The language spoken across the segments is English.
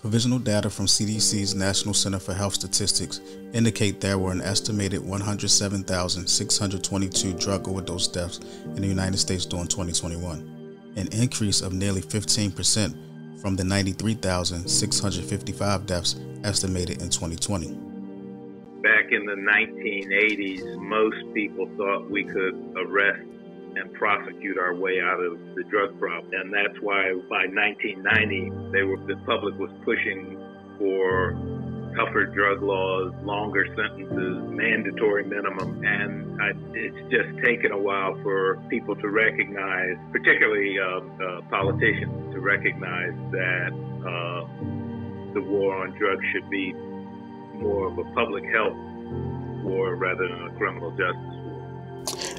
Provisional data from CDC's National Center for Health Statistics indicate there were an estimated 107,622 drug overdose deaths in the United States during 2021, an increase of nearly 15% from the 93,655 deaths estimated in 2020. Back in the 1980s, most people thought we could arrest and prosecute our way out of the drug problem. And that's why by 1990, the public was pushing for tougher drug laws, longer sentences, mandatory minimum. And it's just taken a while for people to recognize, particularly politicians, to recognize that the war on drugs should be more of a public health war rather than a criminal justice war.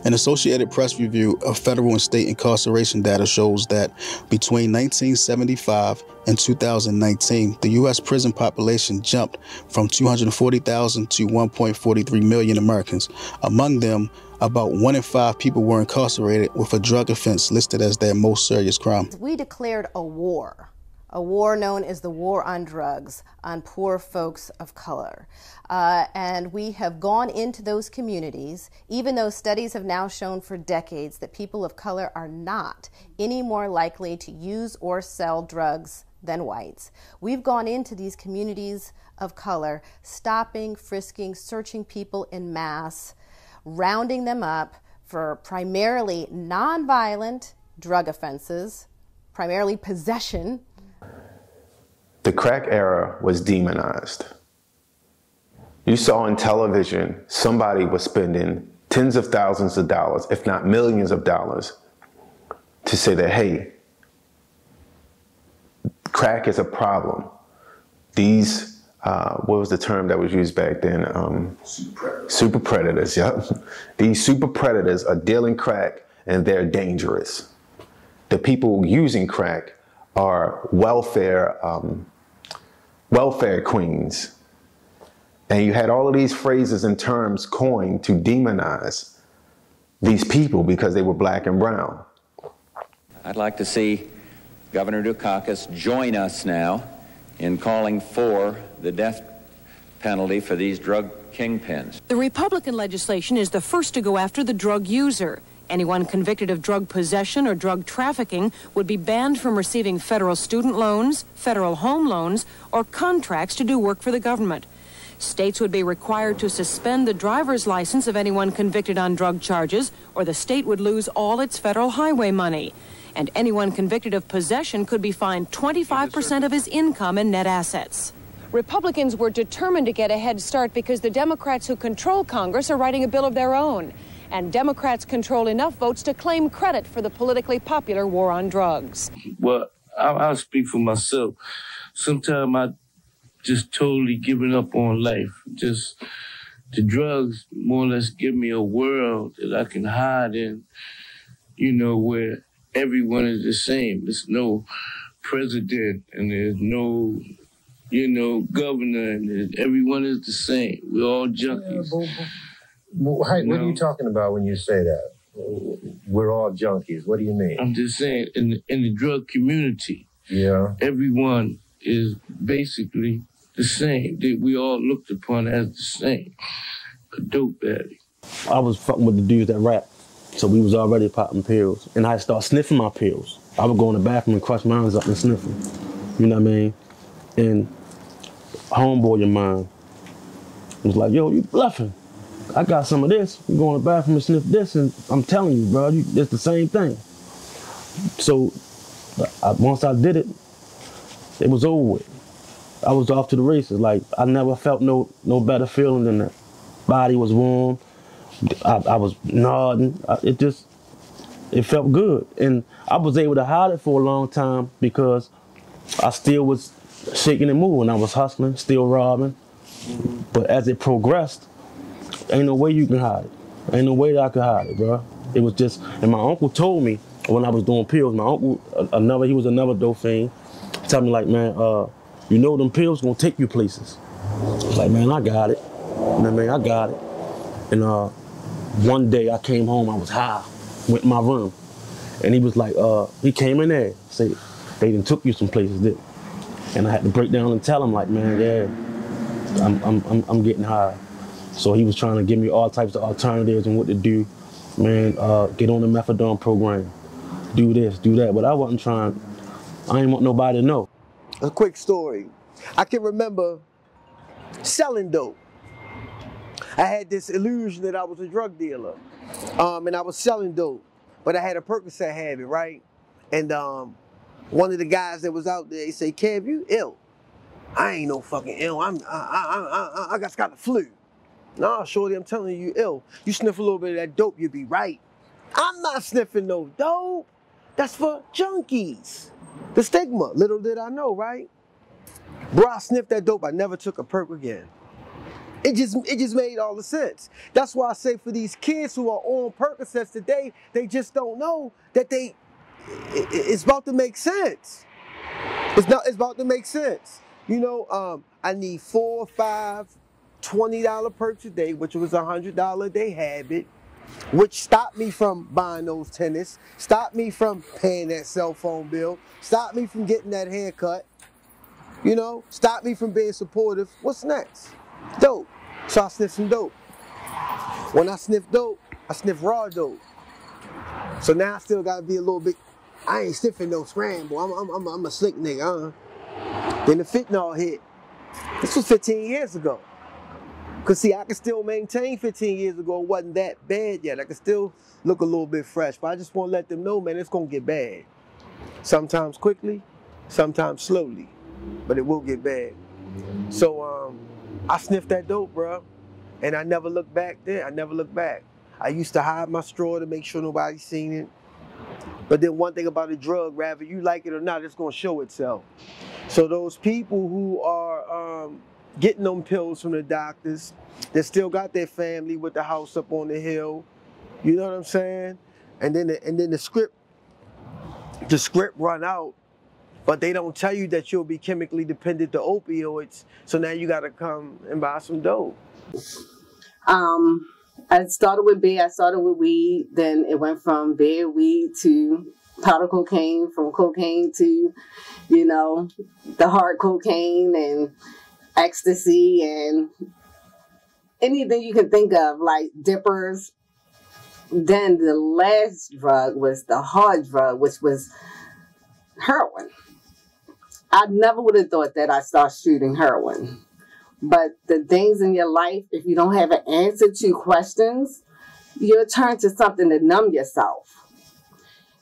An Associated Press review of federal and state incarceration data shows that between 1975 and 2019, the U.S. prison population jumped from 240,000 to 1.43 million Americans. Among them, about 1 in 5 people were incarcerated with a drug offense listed as their most serious crime. We declared a war known as the War on Drugs on poor folks of color. And we have gone into those communities, even though studies have now shown for decades that people of color are not any more likely to use or sell drugs than whites. We've gone into these communities of color, stopping, frisking, searching people en masse, rounding them up for primarily nonviolent drug offenses, primarily possession. The crack era was demonized. You saw on television somebody was spending tens of thousands of dollars, if not millions of dollars, to say that, hey, crack is a problem. These, what was the term that was used back then? Super predators, yeah. These super predators are dealing crack and they're dangerous. The people using crack are welfare queens. And you had all of these phrases and terms coined to demonize these people because they were black and brown. I'd like to see Governor Dukakis join us now in calling for the death penalty for these drug kingpins. The Republican legislation is the first to go after the drug user. Anyone convicted of drug possession or drug trafficking would be banned from receiving federal student loans, federal home loans, or contracts to do work for the government. States would be required to suspend the driver's license of anyone convicted on drug charges, or the state would lose all its federal highway money. And anyone convicted of possession could be fined 25% of his income and net assets. Republicans were determined to get a head start because the Democrats who control Congress are writing a bill of their own. And Democrats control enough votes to claim credit for the politically popular war on drugs. Well, I'll speak for myself. Sometimes I just totally given up on life. Just the drugs more or less give me a world that I can hide in, you know, where everyone is the same. There's no president and there's no, you know, governor, and everyone is the same. We're all junkies. What are you talking about when you say that? We're all junkies. What do you mean? I'm just saying, in the drug community, yeah, everyone is basically the same. We all looked upon as the same. A dope addict. I was fucking with the dudes that rap, so we was already popping pills, and I started sniffing my pills. I would go in the bathroom and crush mine up and sniff them. You know what I mean? And a homeboy of mine was like, "Yo, you bluffing? I got some of this. You go in the bathroom and sniff this, and I'm telling you, bro, it's the same thing." So once I did it, it was over with. I was off to the races. Like, I never felt no better feeling than that. Body was warm. I was nodding. It felt good. And I was able to hide it for a long time because I still was shaking and moving. I was hustling, still robbing. But as it progressed, ain't no way you can hide it. Ain't no way that I could hide it, bro. It was just, and my uncle told me when I was doing pills, my uncle, he was another dope fiend, tell me like, man, you know them pills gonna take you places. I was like, man, I got it. You know what I mean? I got it. And one day I came home, I was high, went in my room. And he was like, he came in there, said, they done took you some places, didn't? And I had to break down and tell him, like, man, yeah, I'm getting high. So he was trying to give me all types of alternatives and what to do. Man, get on the methadone program. Do this, do that. But I wasn't trying, I didn't want nobody to know. A quick story. I can remember selling dope. I had this illusion that I was a drug dealer. And I was selling dope. But I had a Percocet habit, right? And one of the guys that was out there, he said, Kev, you ill. I ain't no fucking ill. I got the flu. Nah, shorty, I'm telling you, you ill. You sniff a little bit of that dope, you'll be right. I'm not sniffing no dope. That's for junkies. The stigma, little did I know, right? Bro, I sniffed that dope, I never took a perk again. It just made all the sense. That's why I say for these kids who are on Percocets today, they just don't know that it's about to make sense. It's about to make sense. You know, I need 4 or 5 $20 perks a day, which was a $100 a day habit, which stopped me from buying those tennis, stopped me from paying that cell phone bill, stopped me from getting that haircut, you know, stopped me from being supportive. What's next? Dope. So I sniffed some dope. When I sniff dope, I sniff raw dope. So now I still gotta be a little bit, I ain't sniffing no scramble, I'm a slick nigga, Then the fentanyl hit. This was 15 years ago. Cause see, I can still maintain 15 years ago, it wasn't that bad yet. I can still look a little bit fresh, but I just want to let them know, man, it's gonna get bad. Sometimes quickly, sometimes slowly, but it will get bad. So I sniffed that dope, bro, and I never looked back there. I never looked back. I used to hide my straw to make sure nobody seen it. But then one thing about a drug, whether you like it or not, it's gonna show itself. So those people who are getting them pills from the doctors, they still got their family with the house up on the hill. You know what I'm saying? And then the script run out, but they don't tell you that you'll be chemically dependent to opioids. So now you gotta come and buy some dope. I started with bed, I started with weed, then it went from bed weed to powder cocaine, from cocaine to, you know, the hard cocaine and ecstasy and anything you can think of, like dippers. Then the last drug was the hard drug, which was heroin. I never would have thought that I'd start shooting heroin. But the things in your life, if you don't have an answer to questions, you'll turn to something to numb yourself.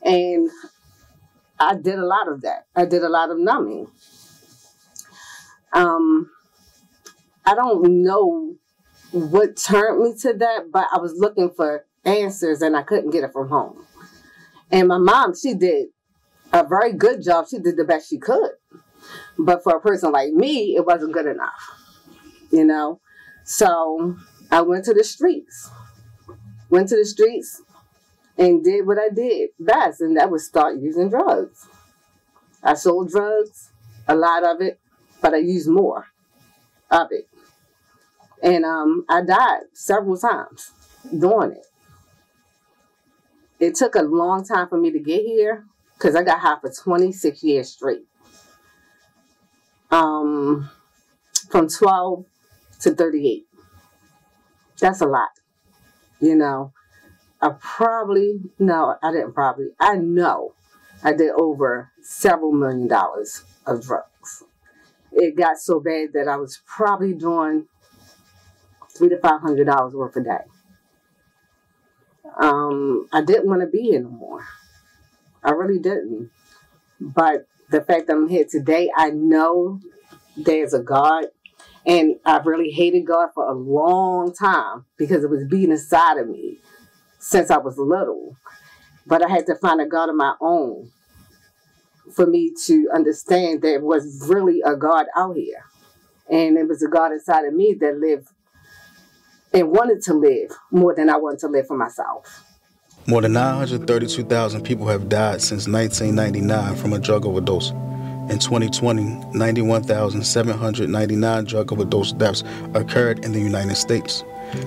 And I did a lot of that. I did a lot of numbing. I don't know what turned me to that, but I was looking for answers and I couldn't get it from home. And my mom, she did a very good job. She did the best she could. But for a person like me, it wasn't good enough, you know? So I went to the streets. And did what I did best, and that was start using drugs. I sold drugs, a lot of it, but I used more of it. And I died several times doing it. It took a long time for me to get here, because I got high for 26 years straight. From 12 to 38. That's a lot, you know. I know I did over several $1 million of drugs. It got so bad that I was probably doing $300 to $500 worth a day. I didn't want to be here no more. I really didn't. But the fact that I'm here today, I know there's a God. And I've really hated God for a long time because it was beating inside of me since I was little. But I had to find a God of my own for me to understand there was really a God out here. And it was a God inside of me that lived and wanted to live more than I wanted to live for myself. More than 932,000 people have died since 1999 from a drug overdose. In 2020, 91,799 drug overdose deaths occurred in the United States.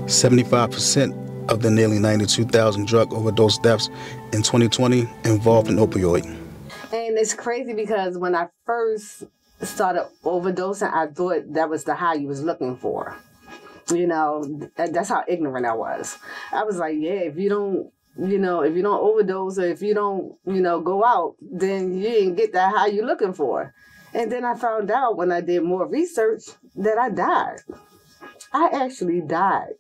75% of the nearly 92,000 drug overdose deaths in 2020 involved an opioid. And it's crazy because when I first started overdosing, I thought that was the high you was looking for. You know, that's how ignorant I was. I was like, yeah, if you don't overdose or if you don't, go out, then you didn't get that high you're looking for. And then I found out when I did more research that I died. I actually died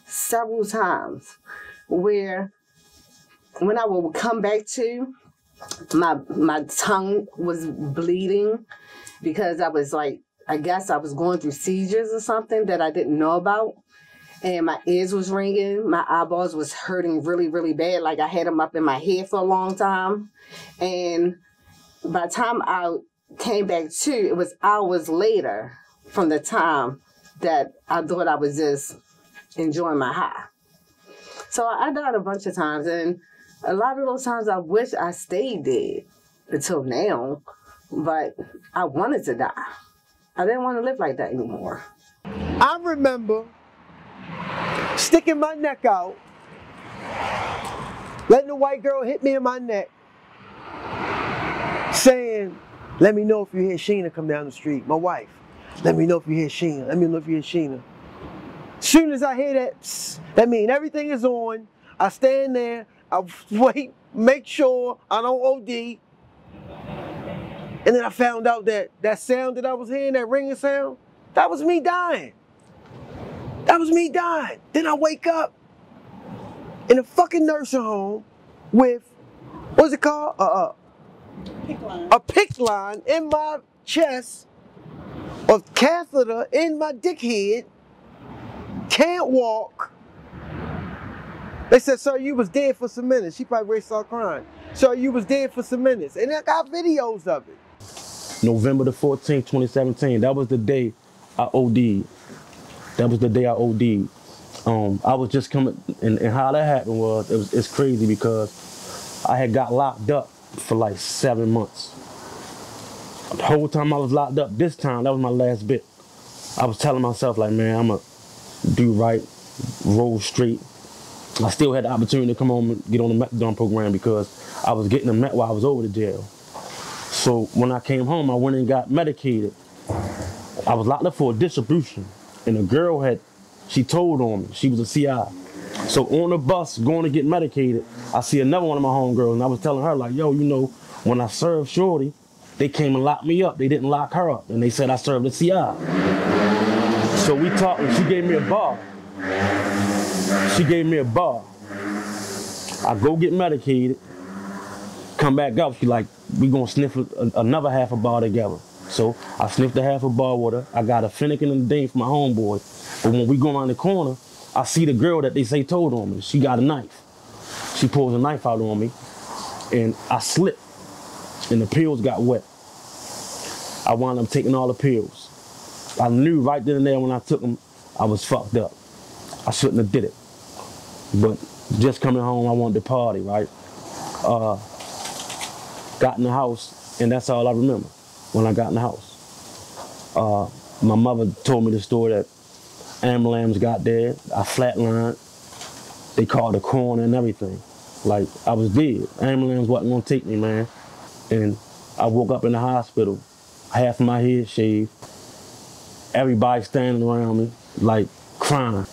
several times where when I would come back to, my tongue was bleeding because I was like, I guess I was going through seizures or something that I didn't know about. And my ears was ringing. My eyeballs was hurting really, really bad. Like I had them up in my head for a long time. And by the time I came back to, it was hours later from the time that I thought I was just enjoying my high. So I died a bunch of times. And a lot of those times I wish I stayed dead until now. But I wanted to die. I didn't want to live like that anymore. I remember sticking my neck out, letting the white girl hit me in my neck, saying, let me know if you hear Sheena come down the street. My wife, let me know if you hear Sheena. Let me know if you hear Sheena. As soon as I hear that, psst, that means everything is on. I stand there, I wait, make sure I don't OD. And then I found out that that sound that I was hearing, that ringing sound, that was me dying. That was me dying. Then I wake up in a fucking nursing home with, what's it called? A PICC line in my chest, a catheter in my dickhead, can't walk. They said, sir, you was dead for some minutes. She probably started crying. Sir, you was dead for some minutes. And I got videos of it. November the 14th, 2017, that was the day I OD'd. That was the day I OD'd. I was just coming, and how that happened was, it's crazy because I had got locked up for like 7 months. The whole time I was locked up, this time, that was my last bit. I was telling myself like, man, I'm gonna do right, roll straight. I still had the opportunity to come home and get on the methadone program because I was getting the met while I was over the jail. So when I came home, I went and got medicated. I was locked up for a distribution, and a girl she told on me. She was a CI. So on the bus going to get medicated, I see another one of my homegirls, and I was telling her like, yo, when I served Shorty, they came and locked me up. They didn't lock her up, and they said I served a CI. So we talked, and she gave me a bar. I go get medicated, come back up. She like, we gonna sniff another half a bar together. So I sniffed a half a bar with her. I got a Finnegan and a Dane for my homeboy. But when we go around the corner, I see the girl that they say told on me. She got a knife. She pulls a knife out on me, and I slipped, and the pills got wet. I wound up taking all the pills. I knew right then and there when I took them, I was fucked up. I shouldn't have did it. But just coming home, I wanted to party, right? Got in the house, and that's all I remember when I got in the house. My mother told me the story that ambulance got there, I flatlined, they called the coroner and everything. Like, I was dead. Ambulance wasn't gonna take me, man. And I woke up in the hospital, half of my head shaved, everybody standing around me, like, crying.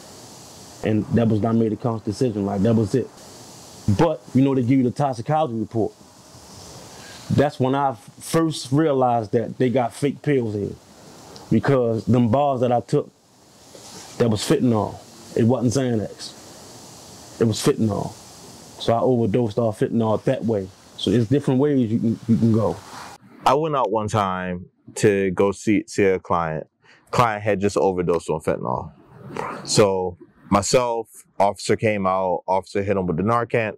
And that was when I made a conscious decision, like, that was it. But, they give you the toxicology report. That's when I first realized that they got fake pills in. Because them bars that I took, that was fentanyl. It wasn't Xanax. It was fentanyl. So I overdosed off fentanyl that way. So there's different ways you can go. I went out one time to go see a client. Client had just overdosed on fentanyl. So myself, officer came out, officer hit him with the Narcan,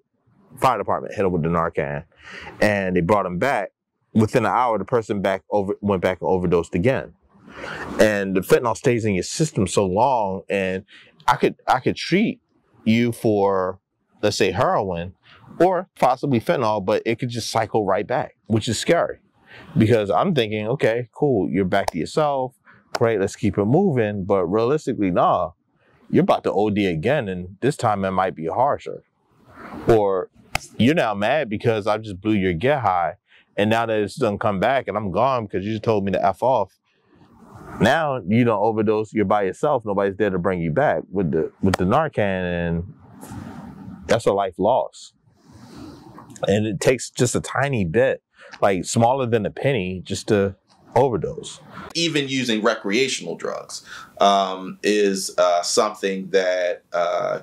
fire department hit him with the Narcan, and they brought him back. Within an hour, the person went back and overdosed again. And the fentanyl stays in your system so long, and I could treat you for, let's say, heroin or possibly fentanyl, but it could just cycle right back, which is scary. Because I'm thinking, okay, cool, you're back to yourself, great, let's keep it moving. But realistically, nah, you're about to OD again, and this time it might be harsher. Or you're now mad because I just blew your get high, And now that it's done come back and I'm gone because you just told me to F off, now you don't overdose, you're by yourself, nobody's there to bring you back with the Narcan, and that's a life loss. And it takes just a tiny bit, like smaller than a penny, just to overdose. Even using recreational drugs is something that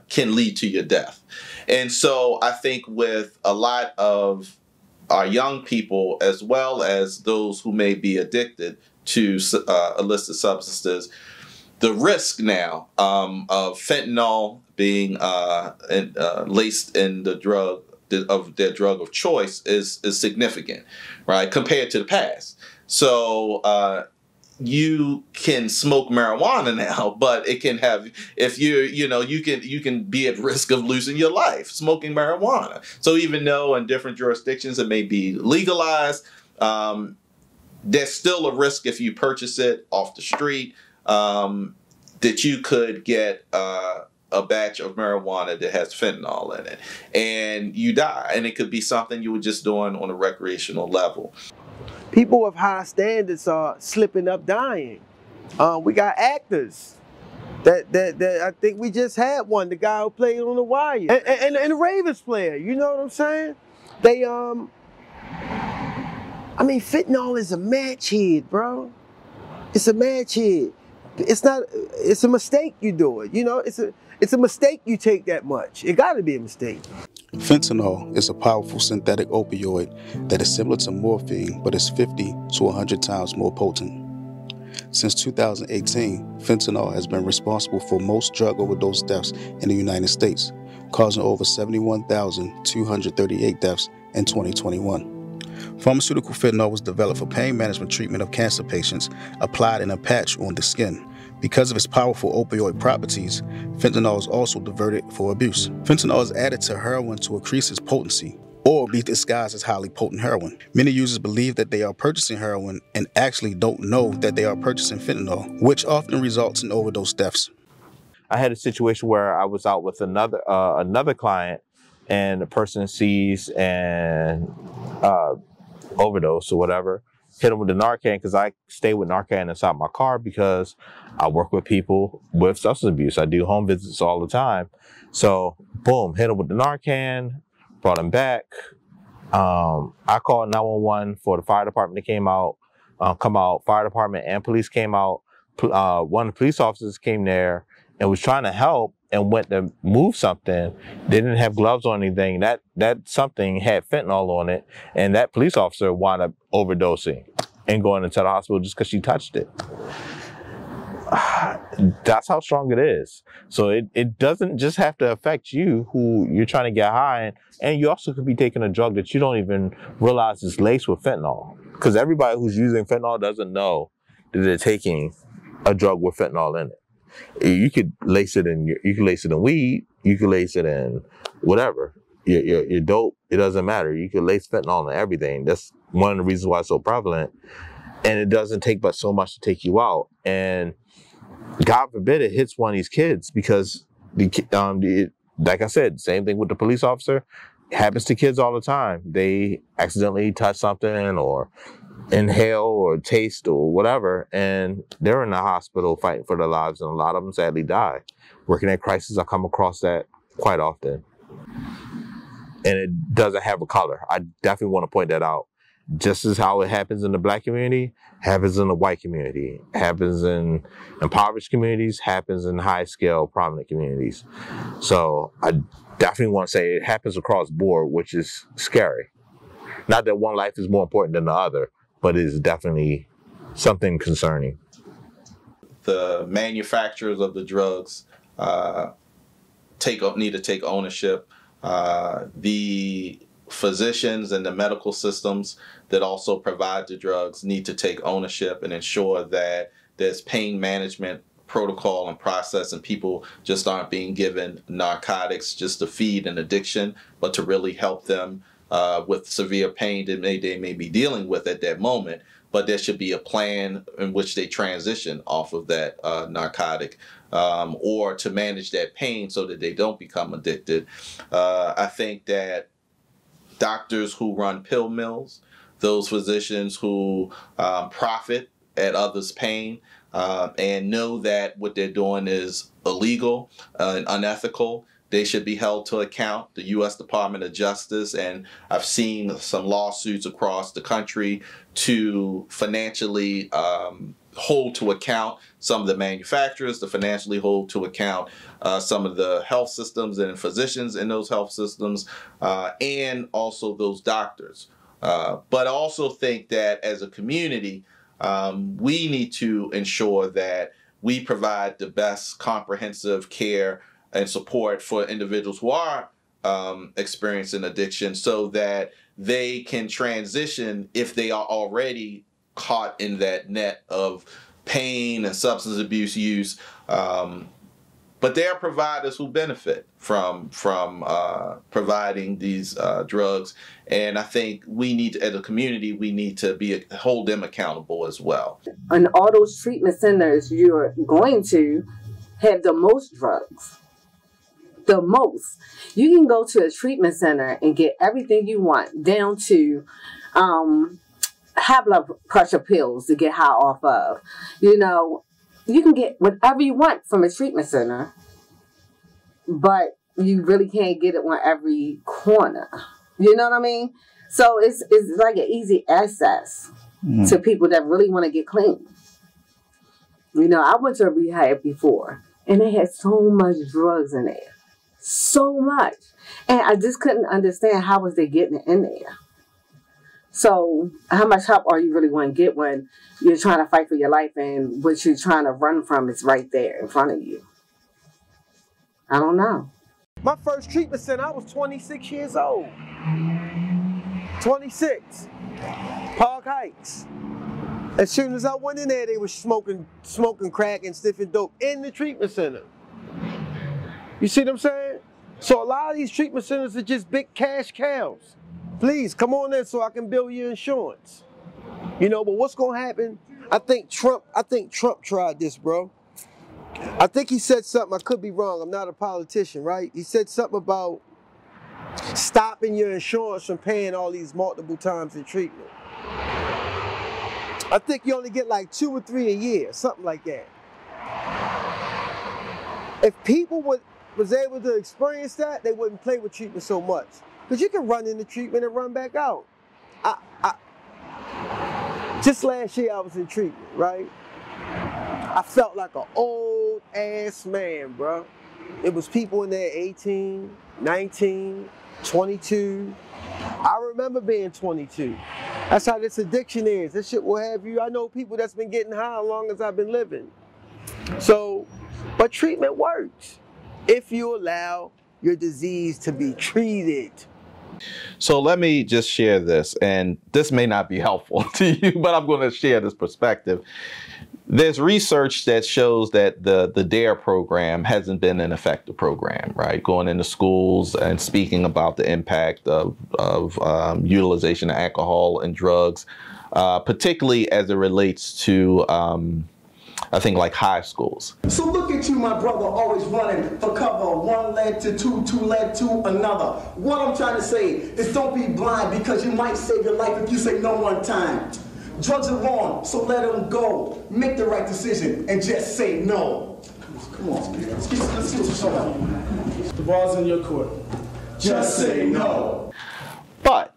can lead to your death. And so I think with a lot of our young people, as well as those who may be addicted to illicit substances, the risk now of fentanyl being laced in the drug of their drug of choice is significant, right, compared to the past. So you can smoke marijuana now, but it can have, if you can be at risk of losing your life smoking marijuana. So even though in different jurisdictions it may be legalized, there's still a risk if you purchase it off the street that you could get a batch of marijuana that has fentanyl in it and you die. And it could be something you were just doing on a recreational level. People of high standards are slipping up, dying. We got actors that I think we just had one, the guy who played on The Wire, and the Ravens player. You know what I'm saying? They I mean, fentanyl is a match head, bro. It's a match head. It's not. It's a mistake you do it. You know, it's a mistake you take that much. It got to be a mistake. Fentanyl is a powerful synthetic opioid that is similar to morphine, but is 50 to 100 times more potent. Since 2018, fentanyl has been responsible for most drug overdose deaths in the United States, causing over 71,238 deaths in 2021. Pharmaceutical fentanyl was developed for pain management treatment of cancer patients, applied in a patch on the skin. Because of its powerful opioid properties, fentanyl is also diverted for abuse. Fentanyl is added to heroin to increase its potency, or be disguised as highly potent heroin. Many users believe that they are purchasing heroin and actually don't know that they are purchasing fentanyl, which often results in overdose deaths. I had a situation where I was out with another client, and the person sees an overdose or whatever, hit them with the Narcan, because I stay with Narcan inside my car because I work with people with substance abuse. I do home visits all the time. So boom, hit them with the Narcan, brought them back. I called 911 for the fire department that came out, fire department and police came out. One of the police officers came there and was trying to help and went to move something. They didn't have gloves or anything. That something had fentanyl on it, and that police officer wound up overdosing and going into the hospital just because she touched it. That's how strong it is. So it doesn't just have to affect you who you're trying to get high, and you also could be taking a drug that you don't even realize is laced with fentanyl. Because everybody who's using fentanyl doesn't know that they're taking a drug with fentanyl in it. You could lace it in weed, you could lace it in whatever. Your dope, it doesn't matter. You could lace fentanyl in everything. That's one of the reasons why it's so prevalent. And it doesn't take but so much to take you out. And God forbid it hits one of these kids, because like I said, same thing with the police officer. It happens to kids all the time. They accidentally touch something or inhale or taste or whatever, and they're in the hospital fighting for their lives, and a lot of them sadly die. Working at crisis, I come across that quite often. And it doesn't have a color. I definitely want to point that out. Just as how it happens in the Black community, happens in the white community, happens in impoverished communities, happens in high-scale prominent communities. So I definitely want to say it happens across the board, which is scary. Not that one life is more important than the other, but it is definitely something concerning. The manufacturers of the drugs need to take ownership. The physicians and the medical systems that also provide the drugs need to take ownership and ensure that there's pain management protocol and process, and people just aren't being given narcotics just to feed an addiction, but to really help them with severe pain that they may be dealing with at that moment. But there should be a plan in which they transition off of that narcotic or to manage that pain so that they don't become addicted. I think that doctors who run pill mills those physicians who profit at others' pain and know that what they're doing is illegal and unethical. They should be held to account. The U.S. Department of Justice, and I've seen some lawsuits across the country to financially hold to account some of the manufacturers, to financially hold to account some of the health systems and physicians in those health systems, and also those doctors. But I also think that as a community, we need to ensure that we provide the best comprehensive care and support for individuals who are experiencing addiction so that they can transition if they are already caught in that net of pain and substance abuse use. But there are providers who benefit from providing these drugs. And I think we need to, as a community, we need to hold them accountable as well. In all those treatment centers, you're going to have the most drugs. The most. You can go to a treatment center and get everything you want, down to high blood pressure pills to get high off of. You know, you can get whatever you want from a treatment center, but you really can't get it on every corner. You know what I mean? So it's like an easy access to people that really want to get clean. You know, I went to a rehab before, and they had so much drugs in there. So much. And I just couldn't understand how was they getting it in there. So how much help are you really going to get when you're trying to fight for your life and what you're trying to run from is right there in front of you? I don't know. My first treatment center, I was 26 years old. 26. Park Heights. As soon as I went in there, they were smoking crack and sniffing dope in the treatment center. You see what I'm saying? So a lot of these treatment centers are just big cash cows. Please, come on in so I can bill your insurance. You know, but what's gonna happen? I think Trump tried this, bro. I think he said something, I could be wrong, I'm not a politician, right? He said something about stopping your insurance from paying all these multiple times in treatment. I think you only get like 2 or 3 a year, something like that. If people was able to experience that, they wouldn't play with treatment so much. Because you can run into treatment and run back out. Just last year I was in treatment, right? I felt like an old ass man, bro. It was people in there 18, 19, 22. I remember being 22. That's how this addiction is. This shit will have you. I know people that's been getting high as long as I've been living. So, but treatment works if you allow your disease to be treated. So let me just share this, and this may not be helpful to you, but I'm going to share this perspective. There's research that shows that the DARE program hasn't been an effective program, right? Going into schools and speaking about the impact of utilization of alcohol and drugs, particularly as it relates to, I think, like high schools. So look at you, my brother, always running for cover. One led to two, two led to another. What I'm trying to say is don't be blind, because you might save your life if you say no one time. Drugs are wrong, so let them go. Make the right decision and just say no. Come on, man. Let's get what's up. The ball's in your court. Just say no. But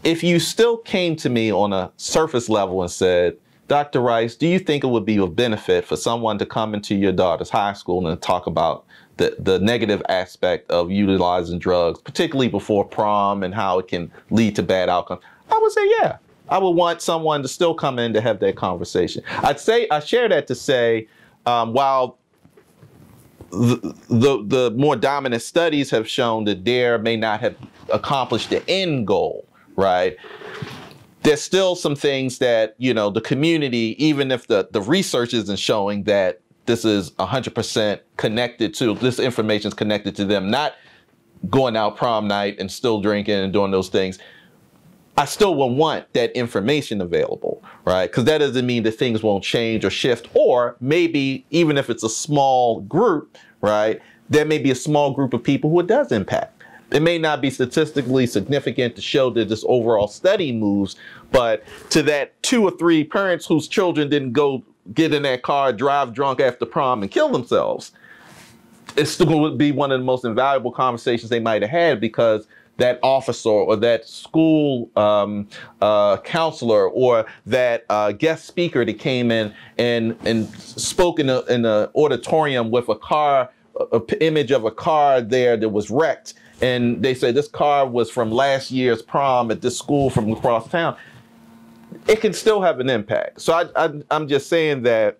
if you still came to me on a surface level and said, Dr. Rice, do you think it would be of benefit for someone to come into your daughter's high school and talk about the negative aspect of utilizing drugs, particularly before prom and how it can lead to bad outcomes? I would say, yeah. I would want someone to still come in to have that conversation. I share that to say, while the more dominant studies have shown that DARE may not have accomplished the end goal, right? There's still some things that, you know, the community, even if the research isn't showing that this is 100% connected to, this information is connected to them not going out prom night and still drinking and doing those things, I still will want that information available, right? Because that doesn't mean that things won't change or shift, or maybe even if it's a small group, right, there may be a small group of people who it does impact. It may not be statistically significant to show that this overall study moves, but to that 2 or 3 parents whose children didn't go get in that car, drive drunk after prom, and kill themselves, it still would be one of the most invaluable conversations they might have had, because that officer or that school counselor or that guest speaker that came in and spoke in the auditorium with a car, an image of a car there that was wrecked. And they say this car was from last year's prom at this school from across town. It can still have an impact. So I'm just saying that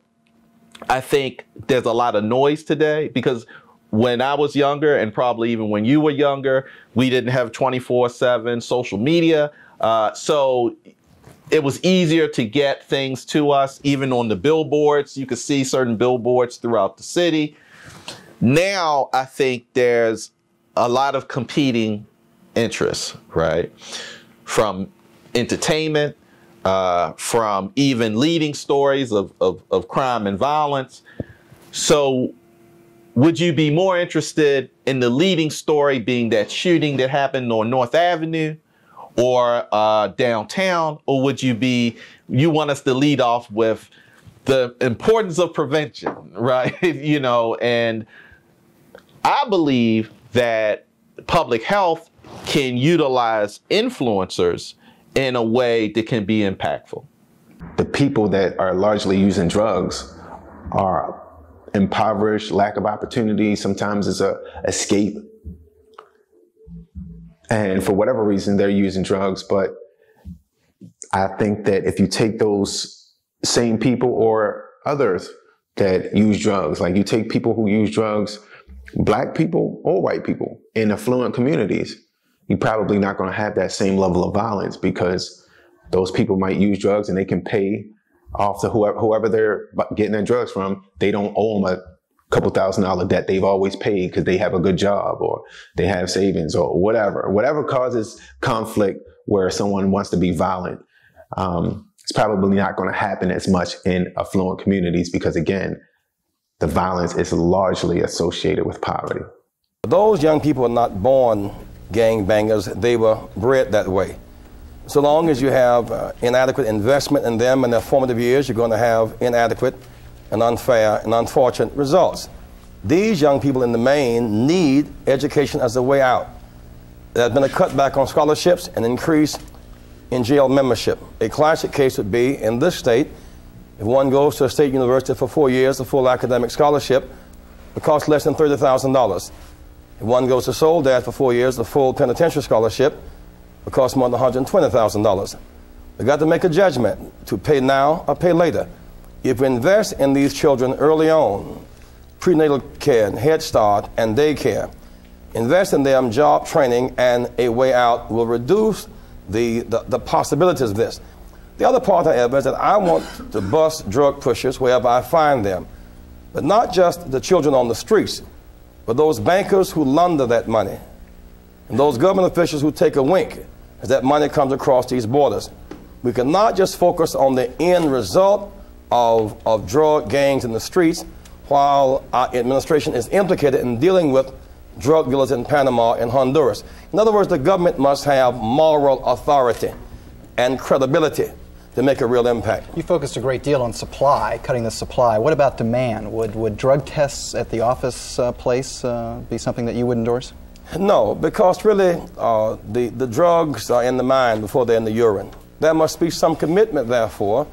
I think there's a lot of noise today, because when I was younger, and probably even when you were younger, we didn't have 24/7 social media. So it was easier to get things to us, even on the billboards. You could see certain billboards throughout the city. Now, I think there's a lot of competing interests, right? From entertainment, from even leading stories of crime and violence. So would you be more interested in the leading story being that shooting that happened on North Avenue or downtown? Or would you want us to lead off with the importance of prevention, right? You know, and I believe that public health can utilize influencers in a way that can be impactful. The people that are largely using drugs are impoverished, lack of opportunity. Sometimes it's a escape. And for whatever reason, they're using drugs. But I think that if you take those same people or others that use drugs, like you take people who use drugs, Black people or white people in affluent communities, you're probably not going to have that same level of violence, because those people might use drugs and they can pay off to whoever they're getting their drugs from. They don't owe them a couple $1,000 debt they've always paid because they have a good job or they have savings or whatever causes conflict where someone wants to be violent. It's probably not going to happen as much in affluent communities, because again, the violence is largely associated with poverty. Those young people are not born gangbangers, they were bred that way. So long as you have inadequate investment in them in their formative years, you're going to have inadequate and unfair and unfortunate results. These young people in the main need education as a way out. There has been a cutback on scholarships and increase in jail membership. A classic case would be in this state, if one goes to a state university for 4 years, a full academic scholarship would cost less than $30,000. If one goes to Soledad for 4 years, the full penitentiary scholarship would cost more than $120,000. We've got to make a judgment to pay now or pay later. If we invest in these children early on, prenatal care, and Head Start, and daycare, invest in them job training and a way out, will reduce the possibilities of this. The other part, however, is that I want to bust drug pushers wherever I find them, but not just the children on the streets, but those bankers who launder that money, and those government officials who take a wink as that money comes across these borders. We cannot just focus on the end result of drug gangs in the streets while our administration is implicated in dealing with drug dealers in Panama and Honduras. In other words, the government must have moral authority and credibility to make a real impact. You focused a great deal on supply, cutting the supply. What about demand? Would drug tests at the office place be something that you would endorse? No, because really the drugs are in the mind before they're in the urine. There must be some commitment, therefore,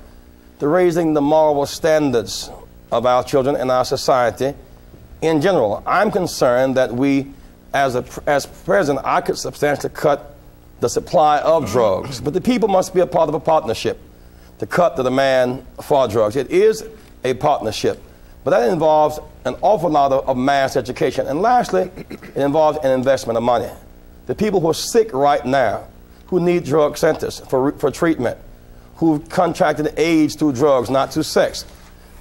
to raising the moral standards of our children and our society in general. I'm concerned that we, as president, I could substantially cut the supply of drugs, but the people must be a part of a partnership to cut the demand for drugs. It is a partnership, but that involves an awful lot of mass education. And lastly, it involves an investment of money. The people who are sick right now, who need drug centers for treatment, who've contracted AIDS through drugs, not through sex.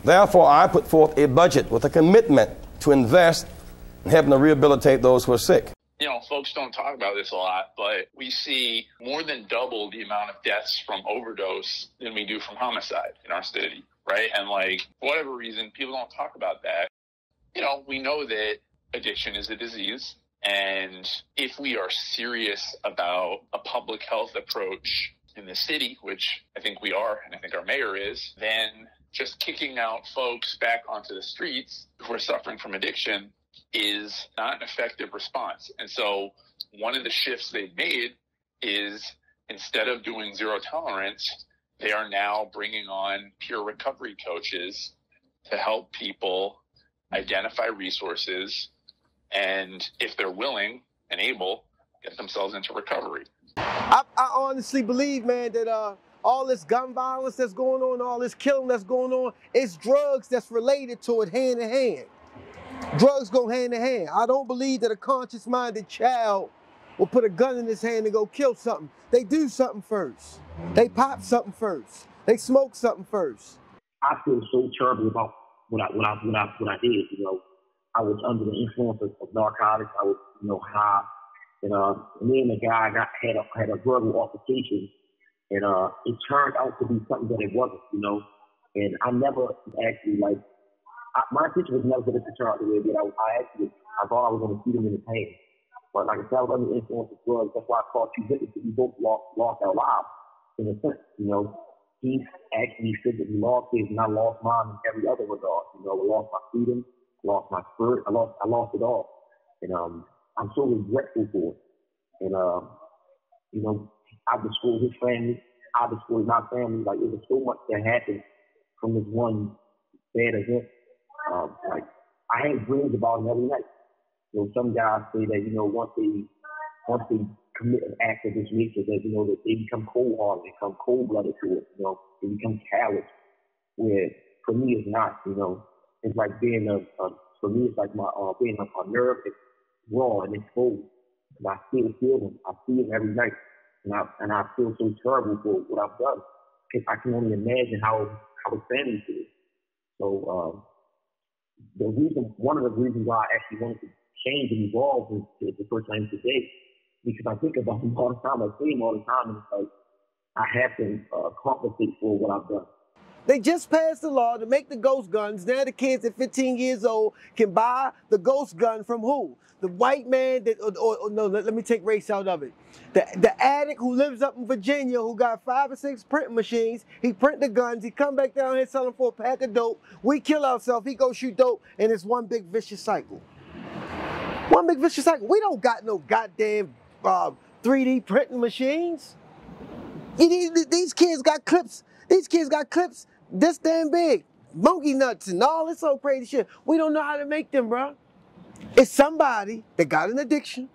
Therefore, I put forth a budget with a commitment to invest in helping to rehabilitate those who are sick. You know, folks don't talk about this a lot, but we see more than double the amount of deaths from overdose than we do from homicide in our city, right? And like, for whatever reason, people don't talk about that. You know, we know that addiction is a disease. And if we are serious about a public health approach in the city, which I think we are, and I think our mayor is, then just kicking out folks back onto the streets who are suffering from addiction is not an effective response. And so one of the shifts they've made is, instead of doing zero tolerance, they are now bringing on peer recovery coaches to help people identify resources and, if they're willing and able, get themselves into recovery. I honestly believe, man, that all this gun violence that's going on, all this killing that's going on, it's drugs that's related to it hand in hand. Drugs go hand in hand. I don't believe that a conscious-minded child will put a gun in his hand and go kill something. They do something first. They pop something first. They smoke something first. I feel so terrible about what I did. You know, I was under the influence of narcotics. I was, high, and me and the guy had a verbal altercation, and it turned out to be something that it wasn't. And I never actually my intention was never for this to turn out the way it did. I thought I was going to shoot him in the pain. But like I said, I was under the influence of drugs. That's why I called you witness. We both lost our lives in a sense. He actually physically lost his, and I lost mine in every other regard. I lost my freedom, lost my spirit. I lost it all. And I'm so regretful for it. And I destroyed his family. I destroyed my family. Like, it was so much that happened from this one bad event. I had dreams about him every night. Some guys say that, once they commit an act of this nature, that, that they become cold-hearted, they become cold-blooded to it, they become callous. Where, for me, it's not, it's like being for me, it's like my, being a nerve is raw and exposed. And I still feel them. I see them every night. And I feel so terrible for what I've done. I can only imagine how his family feels. So, one of the reasons why I actually wanted to change and evolve is the first time today, because I think about him all the time. I see him all the time, and it's like I have to compensate for what I've done. They just passed the law to make the ghost guns. Now the kids at 15 years old can buy the ghost gun from who? The white man that, no, let me take race out of it. The addict who lives up in Virginia who got 5 or 6 printing machines, he print the guns, he come back down here selling for a pack of dope, we kill ourselves, he go shoot dope, and it's one big vicious cycle. One big vicious cycle. We don't got no goddamn 3D printing machines. These kids got clips. These kids got clips this damn big. Monkey nuts and all this old crazy shit. We don't know how to make them, bro. It's somebody that got an addiction,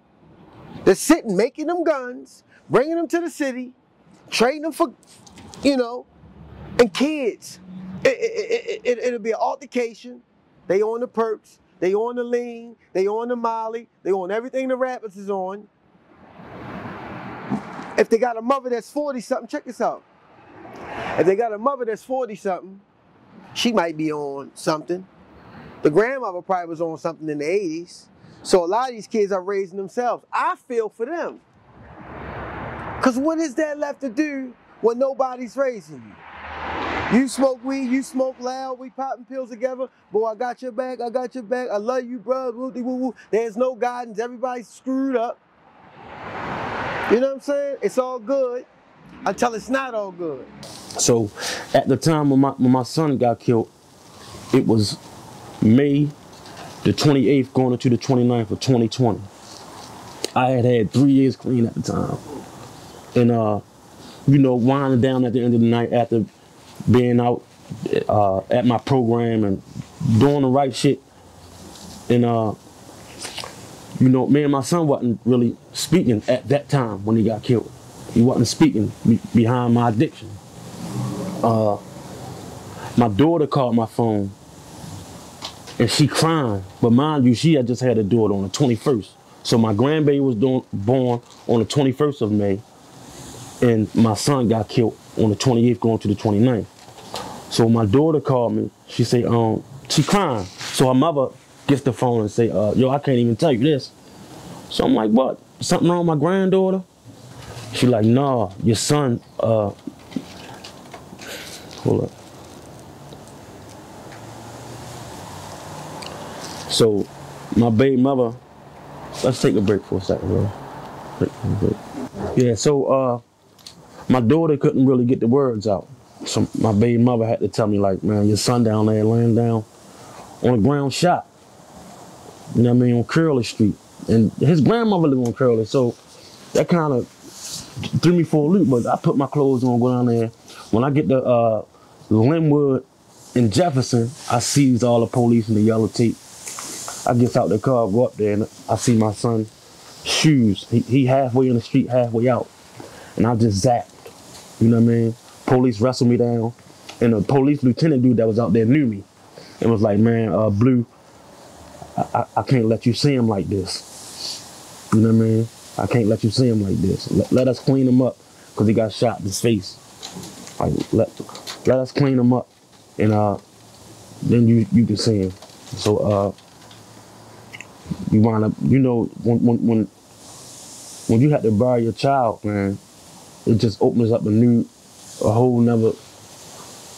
that's sitting making them guns, bringing them to the city, trading them for, and kids. It'll be an altercation. They on the perks, they on the lean, they on the molly, they on everything the rappers is on. If they got a mother that's 40-something, check this out. If they got a mother that's 40-something, she might be on something. The grandmother probably was on something in the 80s. So a lot of these kids are raising themselves. I feel for them. Because what is there left to do when nobody's raising you? You smoke weed, you smoke loud, we popping pills together. Boy, I got your back, I got your back. I love you, bro. Woo-dee-woo-woo. There's no guidance. Everybody's screwed up. You know what I'm saying? It's all good until it's not all good. So at the time when my son got killed, it was May the 28th going into the 29th of 2020. I had 3 years clean at the time. And, winding down at the end of the night after being out at my program and doing the right shit. And, me and my son wasn't really speaking at that time when he got killed. He wasn't speaking behind my addiction. My daughter called my phone and she crying, but mind you, she had just had a daughter on the 21st. So my grandbaby was born on the 21st of May, and my son got killed on the 28th going to the 29th. So my daughter called me, she said, she crying. So her mother gets the phone and say, yo, I can't even tell you this. So I'm like, what? Something wrong with my granddaughter? She like, nah, your son, hold up. So my baby mother Let's take a break for a second, bro. Yeah, so my daughter couldn't really get the words out. So my baby mother had to tell me, like, man, your son down there laying down on the ground shot. You know what I mean, on Curly Street. And his grandmother lived on Curly, so that kind of threw me for a loop. But I put my clothes on, go down there. When I get to Linwood and Jefferson, I sees all the police in the yellow tape. I get out the car, go up there, and I see my son's shoes. He halfway in the street, halfway out. And I just zapped. You know what I mean? Police wrestled me down. And the police lieutenant dude that was out there knew me. And was like, man, Blue, I can't let you see him like this. You know what I mean? I can't let you see him like this. Let us clean him up, because he got shot in his face. Like, let us clean him up, and then you can see him. So you wind up, you know, when you have to bury your child, man, it just opens up a whole nother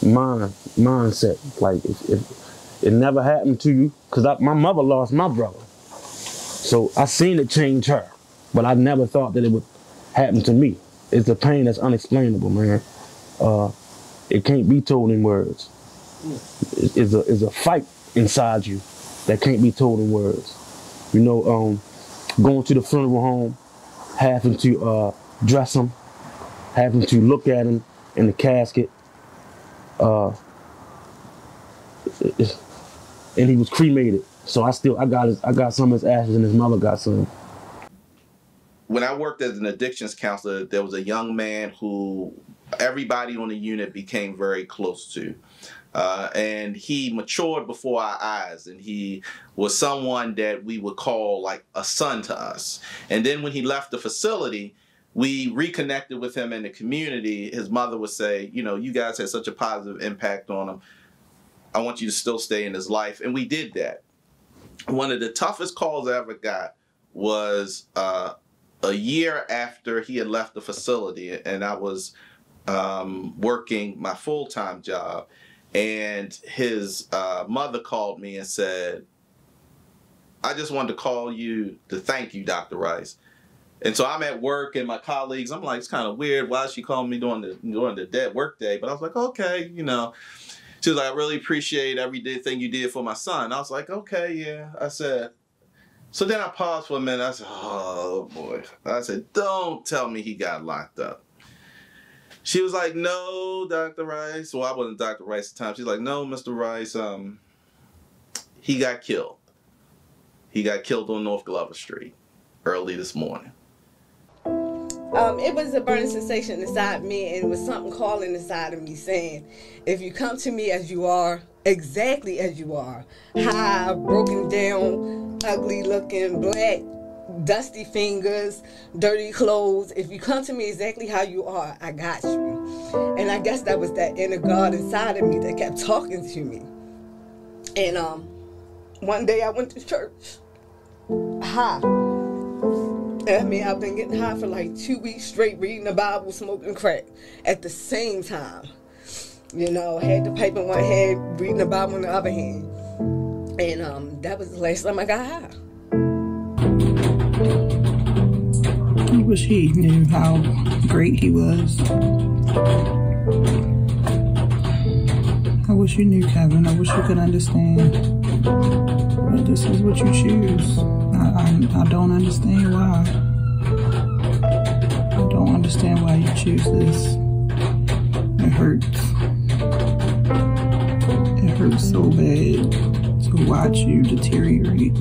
mindset. Like, if it never happened to you, because my mother lost my brother, so I seen it change her, but I never thought that it would happen to me. It's a pain that's unexplainable, man. It can't be told in words. It's a fight inside you that can't be told in words. You know, going to the funeral home, having to dress him, having to look at him in the casket, and he was cremated. So I got some of his ashes, and his mother got some. When I worked as an addictions counselor, there was a young man who everybody on the unit became very close to. And he matured before our eyes, and he was someone that we would call like a son to us. And then when he left the facility, we reconnected with him in the community. His mother would say, you know, you guys had such a positive impact on him. I want you to still stay in his life. And we did that. One of the toughest calls I ever got was a year after he had left the facility, and I was working my full-time job. And his mother called me and said, I just wanted to call you to thank you, Dr. Rice. And so I'm at work, and my colleagues, I'm like, it's kind of weird. Why is she calling me during the dead work day? But I was like, okay, you know. She was like, I really appreciate everything you did for my son. I was like, okay, yeah. I said, so then I paused for a minute. I said, oh, boy. I said, don't tell me he got locked up. She was like, no, Dr. Rice. Well, I wasn't Dr. Rice at the time. She's like, no, Mr. Rice, he got killed. He got killed on North Glover Street early this morning. It was a burning sensation inside me, and it was something calling inside of me saying, if you come to me as you are, exactly as you are, high, broken down, ugly looking, black, dusty fingers, dirty clothes, if you come to me exactly how you are, I got you. And I guess that was that inner God inside of me that kept talking to me. And one day I went to church, high. I mean, I've been getting high for like 2 weeks straight, reading the Bible, smoking crack at the same time. You know, had the pipe in one hand, reading the Bible in the other hand. And that was the last time I got high. I wish he knew how great he was. I wish you knew, Kevin. I wish you could understand. But this is what you choose. I don't understand why. I don't understand why you choose this. It hurts. It hurts so bad to watch you deteriorate.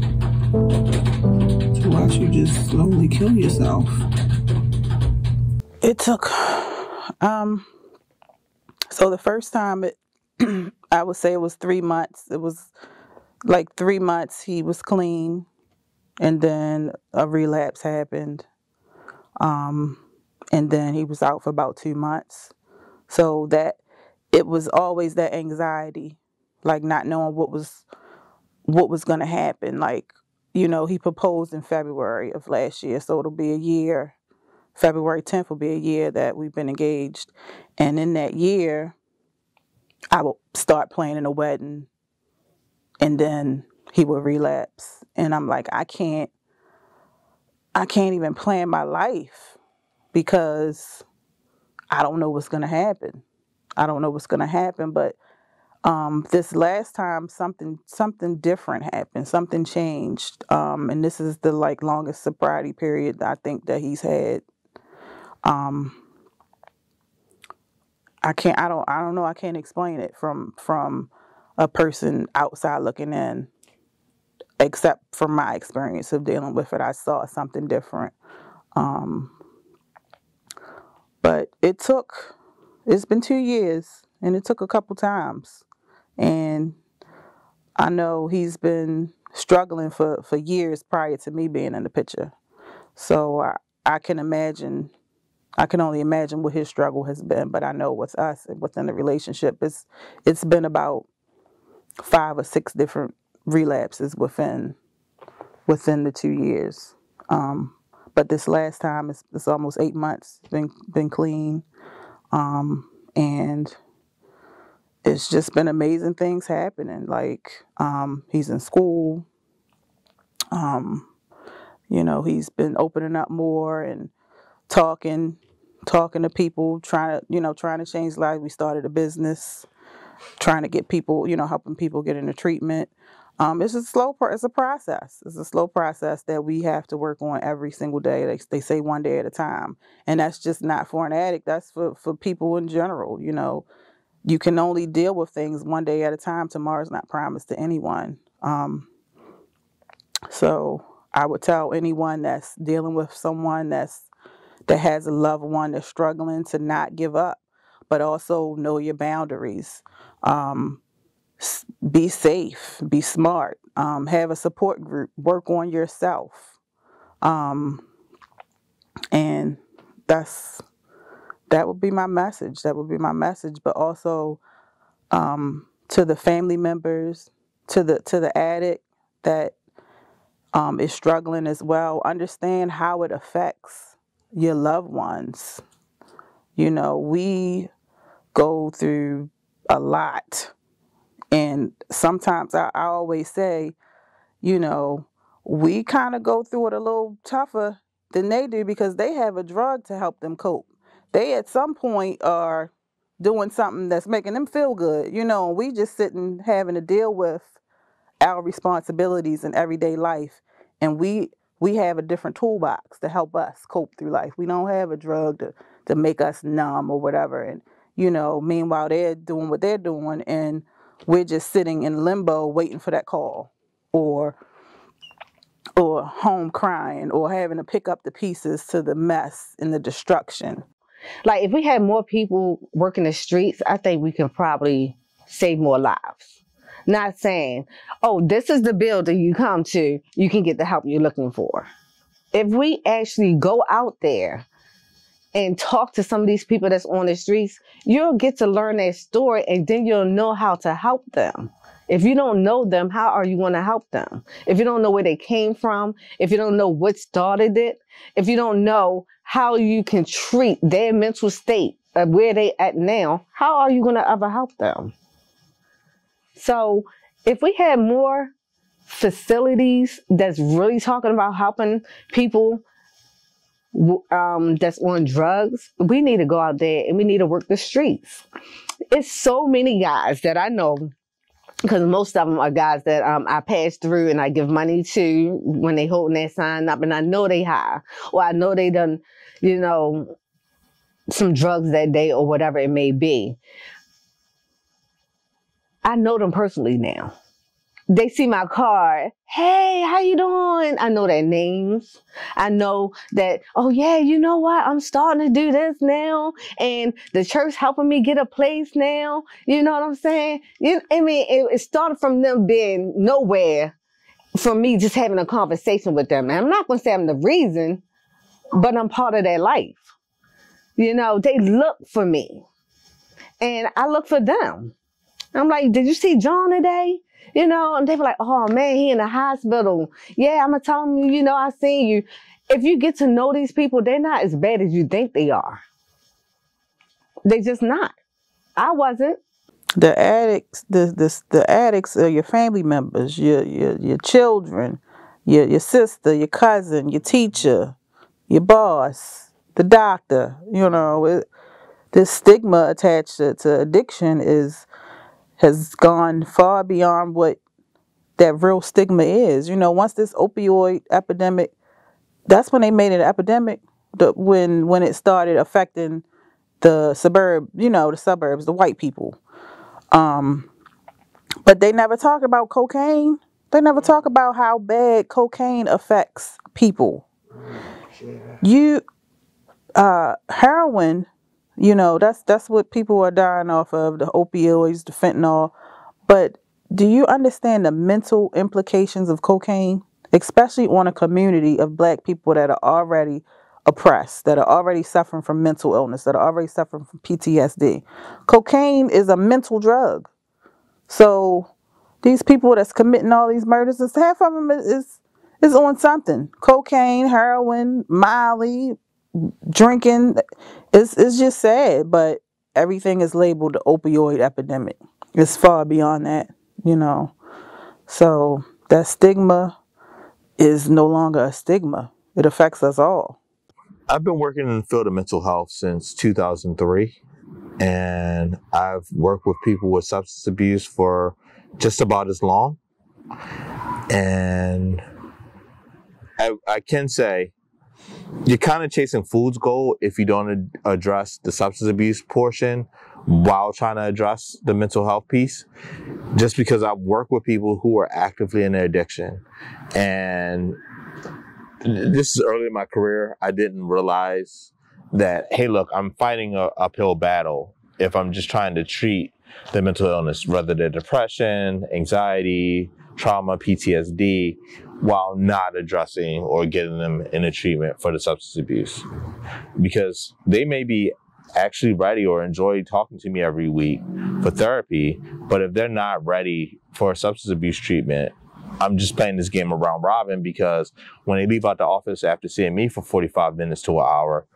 To watch you just slowly kill yourself. It took, so the first time I would say it was 3 months. It was like 3 months he was clean, and then a relapse happened. And then he was out for about 2 months. So that it was always that anxiety, like not knowing what was going to happen. Like, you know, he proposed in February of last year, so it'll be a year. February 10th will be a year that we've been engaged. And in that year, I will start planning a wedding, and then he will relapse. And I'm like, I can't I can't even plan my life because I don't know what's going to happen. I don't know what's going to happen, but this last time something different happened. Something changed, and this is the longest sobriety period I think that he's had. I don't know. I can't explain it from a person outside looking in, except from my experience of dealing with it. I saw something different. But it's been 2 years, and it took a couple times. And I know he's been struggling for years prior to me being in the picture. So I can only imagine what his struggle has been. But I know with us and within the relationship, it's been about 5 or 6 different relapses within the 2 years. But this last time, it's almost 8 months. Been clean, and it's just been amazing things happening. He's in school. He's been opening up more and talking to people, trying to change lives. We started a business, trying to get people, helping people get into treatment. It's a it's a process. It's a slow process that we have to work on every single day. They say one day at a time. And that's just not for an addict. That's for people in general. You can only deal with things one day at a time. Tomorrow's not promised to anyone. So I would tell anyone that's dealing with someone that has a loved one that's struggling to not give up, but also know your boundaries. Be safe, be smart, have a support group, work on yourself. And that would be my message. That would be my message. But also to the family members, to the addict that is struggling as well, understand how it affects your loved ones. We go through a lot. And sometimes I always say, we kind of go through it a little tougher than they do because they have a drug to help them cope. They at some point are doing something that's making them feel good, and we just sitting having to deal with our responsibilities in everyday life. And we have a different toolbox to help us cope through life. We don't have a drug to make us numb or whatever. And, meanwhile, they're doing what they're doing, and we're just sitting in limbo waiting for that call or home crying or having to pick up the pieces to the mess and the destruction. Like, if we had more people working the streets, I think we can probably save more lives. Not saying, oh, this is the building you come to, you can get the help you're looking for. If we actually go out there and talk to some of these people that's on the streets, you'll get to learn their story, and then you'll know how to help them. If you don't know them, how are you going to help them? If you don't know where they came from, if you don't know what started it, if you don't know how you can treat their mental state of where they at now, how are you going to ever help them? So if we had more facilities that's really talking about helping people that's on drugs, we need to go out there and we need to work the streets. It's so many guys that I know, because most of them are guys that I pass through and I give money to when they holding their sign up, and I know they high, or I know they done, some drugs that day or whatever it may be. I know them personally now. They see my card. Hey, how you doing? I know their names. I know that, oh yeah, you know what? I'm starting to do this now. And the church helping me get a place now. You know what I'm saying? It started from them being nowhere, from me just having a conversation with them. And I'm not going to say I'm the reason, but I'm part of their life. They look for me. And I look for them. I'm like, did you see John today? And they were like, oh man, he in the hospital. Yeah, I'm going to tell him, I seen you. If you get to know these people, they're not as bad as you think they are. They just not. I wasn't. The addicts, the addicts are your family members, your children, your sister, your cousin, your teacher, your boss, the doctor. You know, this stigma attached to addiction has gone far beyond what that real stigma is. You know, once this opioid epidemic, that's when they made it an epidemic. When it started affecting the suburbs, the white people. But they never talk about cocaine. They never talk about how bad cocaine affects people. Heroin, you know, that's what people are dying off of, the opioids, the fentanyl. But do you understand the mental implications of cocaine, especially on a community of black people that are already oppressed, that are already suffering from mental illness, that are already suffering from PTSD? Cocaine is a mental drug. So these people that's committing all these murders, half of them is on something. Cocaine, heroin, Molly, drinking. It's just sad, but everything is labeled the opioid epidemic. It's far beyond that, you know. So that stigma is no longer a stigma. It affects us all. I've been working in the field of mental health since 2003, and I've worked with people with substance abuse for just about as long. And I can say you're kind of chasing fool's gold if you don't address the substance abuse portion while trying to address the mental health piece. Just because I've worked with people who are actively in their addiction, and this is early in my career, I didn't realize that, hey, look, I'm fighting an uphill battle if I'm just trying to treat the mental illness, whether they're depression, anxiety, trauma, PTSD, while not addressing or getting them in a treatment for the substance abuse. Because they may be actually ready or enjoy talking to me every week for therapy, but if they're not ready for a substance abuse treatment, I'm just playing this game of round robin, because when they leave out the office after seeing me for 45 minutes to an hour,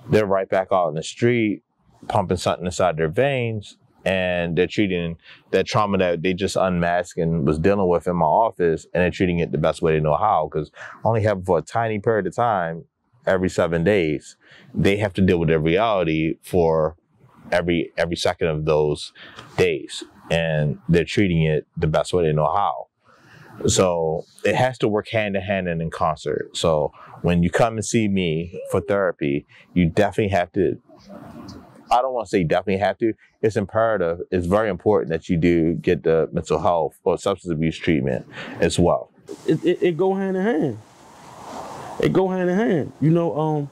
they're right back out in the street, pumping something inside their veins, and they're treating that trauma that they just unmasked and was dealing with in my office, and they're treating it the best way they know how, because I only have for a tiny period of time, every 7 days, they have to deal with their reality for every second of those days, and they're treating it the best way they know how. So it has to work hand in hand and in concert. So when you come and see me for therapy, you definitely have to, I don't want to say definitely have to, it's imperative, it's very important that you do get the mental health or substance abuse treatment as well. It go hand in hand. It go hand in hand. You know,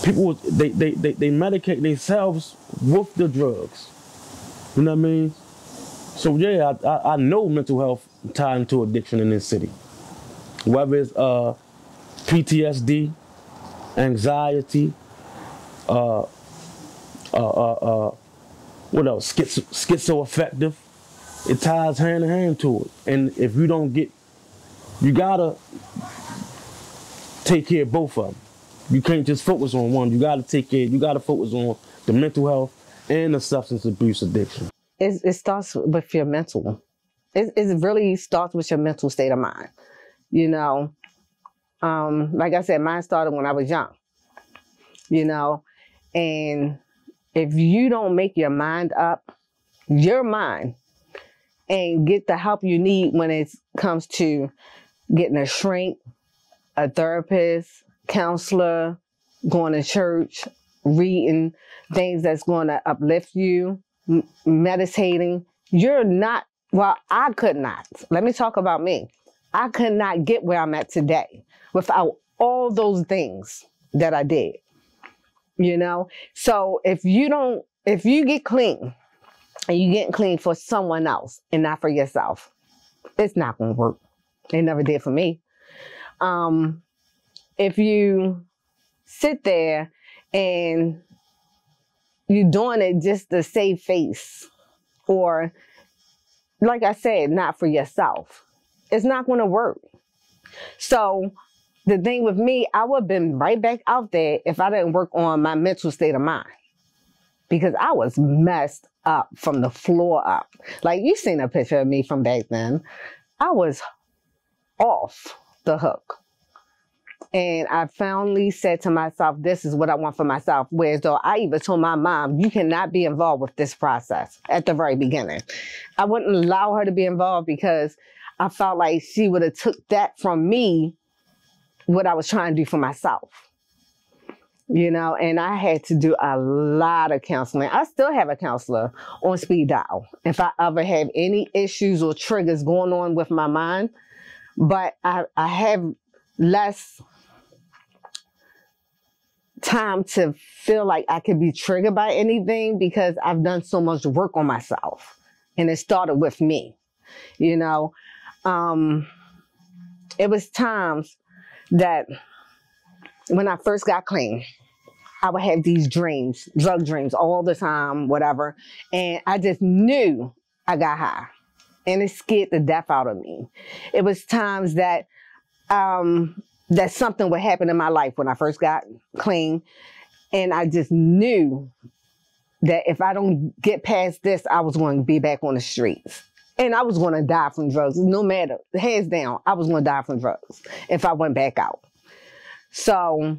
people, they medicate themselves with the drugs. You know what I mean? So yeah, I know mental health tied into addiction in this city. Whether it's PTSD, anxiety, what else? Schizoaffective. It ties hand in hand to it. And if you don't get, you gotta take care of both of them. You can't just focus on one. You gotta focus on the mental health and the substance abuse addiction. It starts with your mental. It really starts with your mental state of mind. You know, like I said, mine started when I was young. You know, and if you don't make your mind up, your mind, and get the help you need when it comes to getting a shrink, a therapist, counselor, going to church, reading things that's going to uplift you, meditating, you're not, well, I could not. Let me talk about me. I could not get where I'm at today without all those things that I did. You know? So if you get clean, and you getting clean for someone else and not for yourself, it's not going to work. It never did for me. If you sit there and you're doing it just to save face, or like I said, not for yourself, it's not going to work. So the thing with me, I would have been right back out there if I didn't work on my mental state of mind, because I was messed up from the floor up. Like, you seen a picture of me from back then. I was off the hook. And I finally said to myself, this is what I want for myself. Whereas though I even told my mom, you cannot be involved with this process at the very beginning. I wouldn't allow her to be involved because I felt like she would have took that from me, what I was trying to do for myself. You know, and I had to do a lot of counseling. I still have a counselor on speed dial if I ever have any issues or triggers going on with my mind. But I have less time to feel like I could be triggered by anything because I've done so much work on myself. And it started with me, you know. It was times that when I first got clean, I would have these dreams, drug dreams all the time, whatever. And I just knew I got high. And it scared the death out of me. It was times that that something would happen in my life when I first got clean. And I just knew that if I don't get past this, I was going to be back on the streets. And I was going to die from drugs. No matter, hands down, I was going to die from drugs if I went back out. So,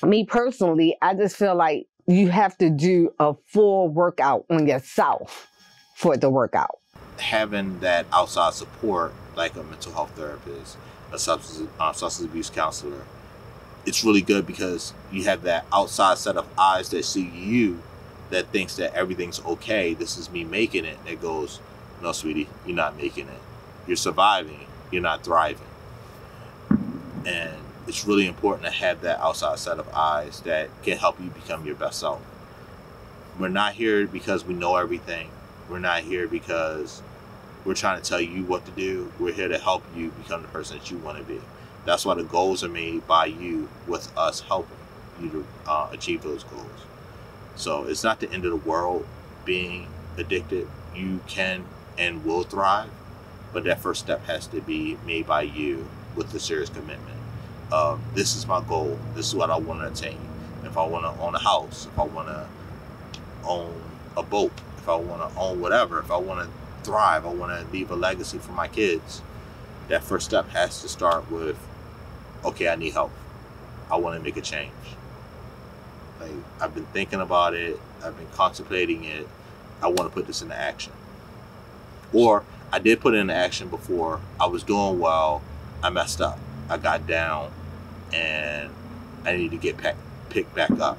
me personally, I just feel like you have to do a full workout on yourself for it to work out. Having that outside support, like a mental health therapist, a substance abuse counselor, it's really good because you have that outside set of eyes that see you, that thinks that everything's okay. This is me making it. And it goes, no, sweetie, you're not making it. You're surviving. You're not thriving. And it's really important to have that outside set of eyes that can help you become your best self. We're not here because we know everything. We're not here because we're trying to tell you what to do. We're here to help you become the person that you want to be. That's why the goals are made by you, with us helping you to achieve those goals. So it's not the end of the world being addicted. You can and will thrive, but that first step has to be made by you with the serious commitment of, this is my goal. This is what I want to attain. If I want to own a house, if I want to own a boat, if I want to own whatever, if I want to thrive, I want to leave a legacy for my kids, that first step has to start with, okay, I need help. I want to make a change. Like, I've been thinking about it. I've been contemplating it. I want to put this into action. Or I did put it into action before. I was doing well. I messed up. I got down and I need to get picked back up.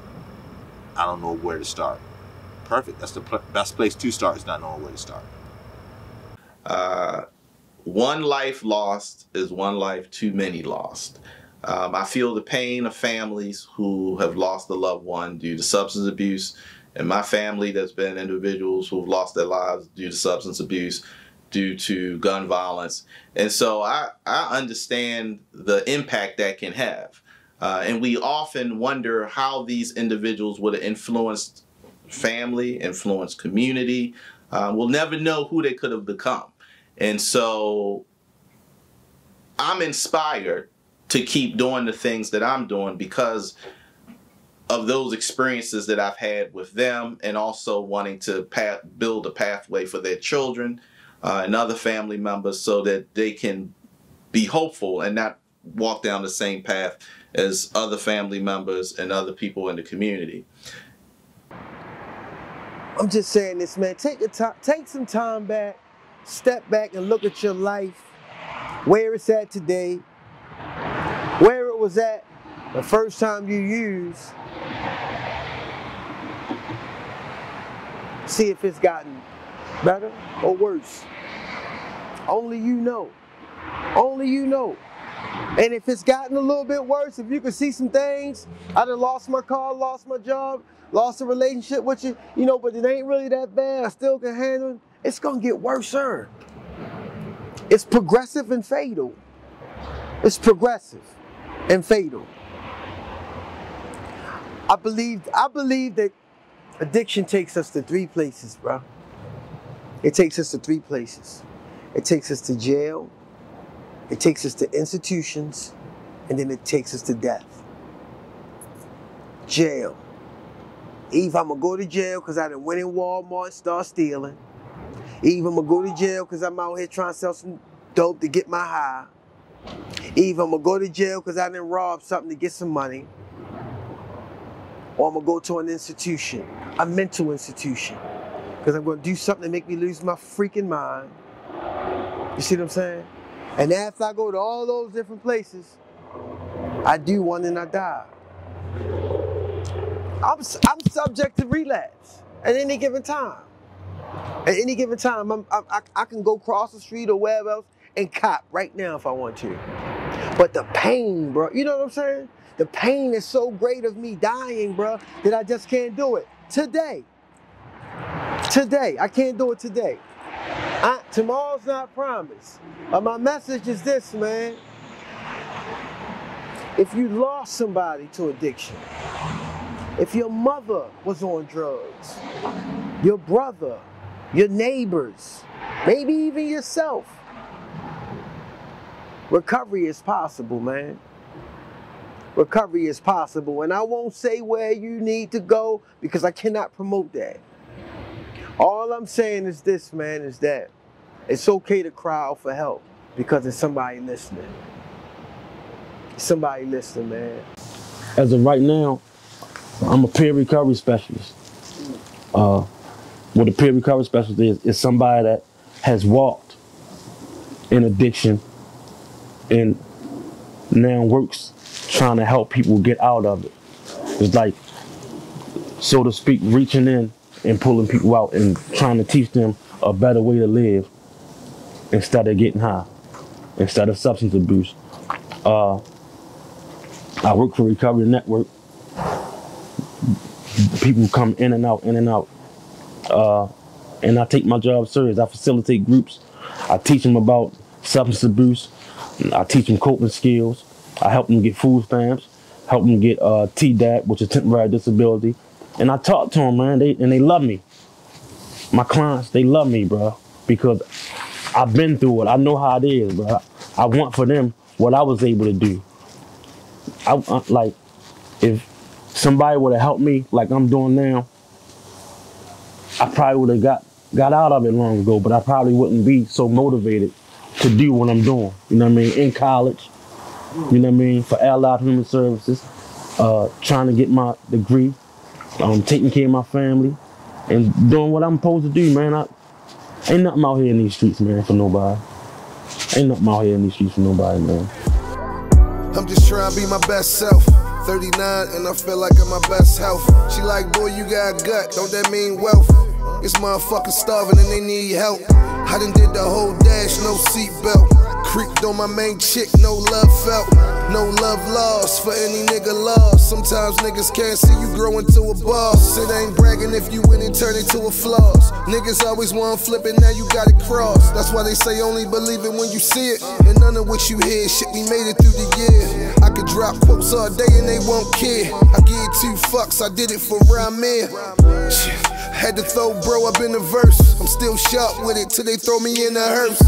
I don't know where to start. Perfect. That's the best place to start, is not knowing where to start. One life lost is one life too many lost. I feel the pain of families who have lost a loved one due to substance abuse. In my family, there's been individuals who have lost their lives due to substance abuse, due to gun violence. And so I understand the impact that can have. And we often wonder how these individuals would have influenced family, influenced community. We'll never know who they could have become. And so I'm inspired to keep doing the things that I'm doing because of those experiences that I've had with them, and also wanting to build a pathway for their children and other family members so that they can be hopeful and not walk down the same path as other family members and other people in the community. I'm just saying this, man. Take some time back, step back and look at your life, where it's at today, where it was at the first time you used. See if it's gotten better or worse. Only you know. Only you know. And if it's gotten a little bit worse, if you can see some things, I done lost my car, lost my job, lost a relationship with you, you know, but it ain't really that bad, I still can handle it, it's gonna get worse, sir. It's progressive and fatal. It's progressive and fatal. I believe that addiction takes us to 3 places, bro. It takes us to 3 places. It takes us to jail, it takes us to institutions, and then it takes us to death. Jail. Either I'm gonna go to jail because I done went in Walmart and start stealing. Either I'm gonna go to jail because I'm out here trying to sell some dope to get my high. Either I'm going to go to jail because I didn't rob something to get some money, or I'm going to go to an institution, a mental institution, because I'm going to do something to make me lose my freaking mind. You see what I'm saying? And after I go to all those different places, I do one and I die. I'm subject to relapse at any given time. At any given time, I can go cross the street or wherever else and cop right now if I want to. But the pain, bro, you know what I'm saying? The pain is so great of me dying, bro, that I just can't do it. Today, I can't do it today. Tomorrow's not promised. But my message is this, man. If you lost somebody to addiction, if your mother was on drugs, your brother, your neighbors, maybe even yourself, recovery is possible, man. Recovery is possible. And I won't say where you need to go because I cannot promote that. All I'm saying is this, man, is that it's okay to cry out for help because there's somebody listening. Somebody listening, man. As of right now, I'm a peer recovery specialist. What a peer recovery specialist is somebody that has walked in addiction and now works trying to help people get out of it. It's like, so to speak, reaching in and pulling people out and trying to teach them a better way to live instead of getting high, instead of substance abuse. I work for Recovery Network. People come in and out, and I take my job serious. I facilitate groups. I teach them about substance abuse. I teach them coping skills. I help them get food stamps, help them get TDAP, which is temporary disability. And I talk to them, man, and they love me. My clients, they love me, bro, because I've been through it. I know how it is, bro. I want for them what I was able to do. Like, if somebody would have helped me like I'm doing now, I probably would have got out of it long ago, but I probably wouldn't be so motivated to do what I'm doing, you know what I mean, in college, you know what I mean, for Allied Human Services, trying to get my degree, taking care of my family, and doing what I'm supposed to do, man. Ain't nothing out here in these streets, man, for nobody. Ain't nothing out here in these streets for nobody, man. I'm just trying to be my best self. 39 and I feel like I'm my best health. She like, boy, you got gut, don't that mean wealth? It's motherfuckers starving and they need help. I done did the whole dash, no seatbelt. Creeped on my main chick, no love felt. No love lost for any nigga lost. Sometimes niggas can't see you grow into a boss. It ain't bragging if you win and turn it to a floss. Niggas always want to flip it, now you got it crossed. That's why they say only believe it when you see it. And none of what you hear, shit, we made it through the year. I could drop quotes all day and they won't care. I give 2 fucks, I did it for Ramir. Had to throw bro up in the verse. I'm still sharp with it till they throw me in the hearse.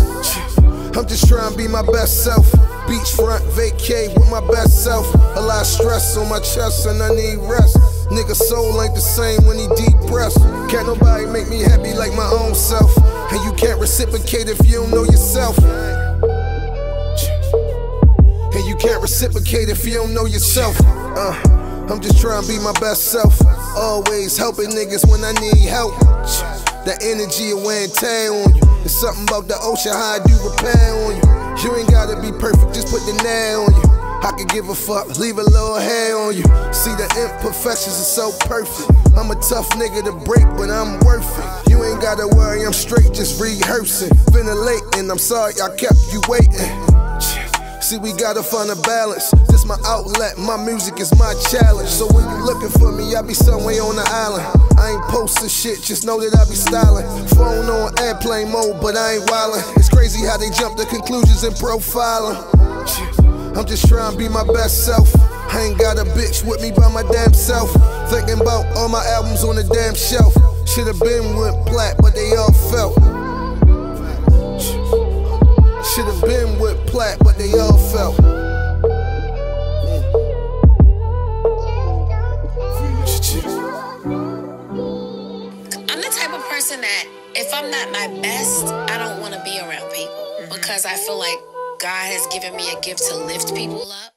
I'm just trying to be my best self. Beachfront vacay with my best self. A lot of stress on my chest and I need rest. Nigga soul ain't the same when he depressed. Can't nobody make me happy like my own self. And you can't reciprocate if you don't know yourself. And you can't reciprocate if you don't know yourself. I'm just trying to be my best self. Always helping niggas when I need help. That energy of wear and tear on you. It's something about the ocean, how I do repair on you. You ain't gotta be perfect, just put the nail on you. I could give a fuck, leave a little hair on you. See the imperfections are so perfect. I'm a tough nigga to break, but I'm worth it. You ain't gotta worry, I'm straight, just rehearsing. Ventilating, I'm sorry I kept you waiting. See, we gotta find a balance. This my outlet, my music is my challenge. So when you looking for me, I be somewhere on the island. I ain't posting shit, just know that I be styling. Phone on airplane mode, but I ain't wildin'. It's crazy how they jump to conclusions and profiling. I'm just trying to be my best self. I ain't got a bitch with me by my damn self. Thinking about all my albums on the damn shelf. Should've been with plat, but they all felt. Should've been with plat, but they all felt. I'm the type of person that if I'm not my best, I don't want to be around people because I feel like God has given me a gift to lift people up.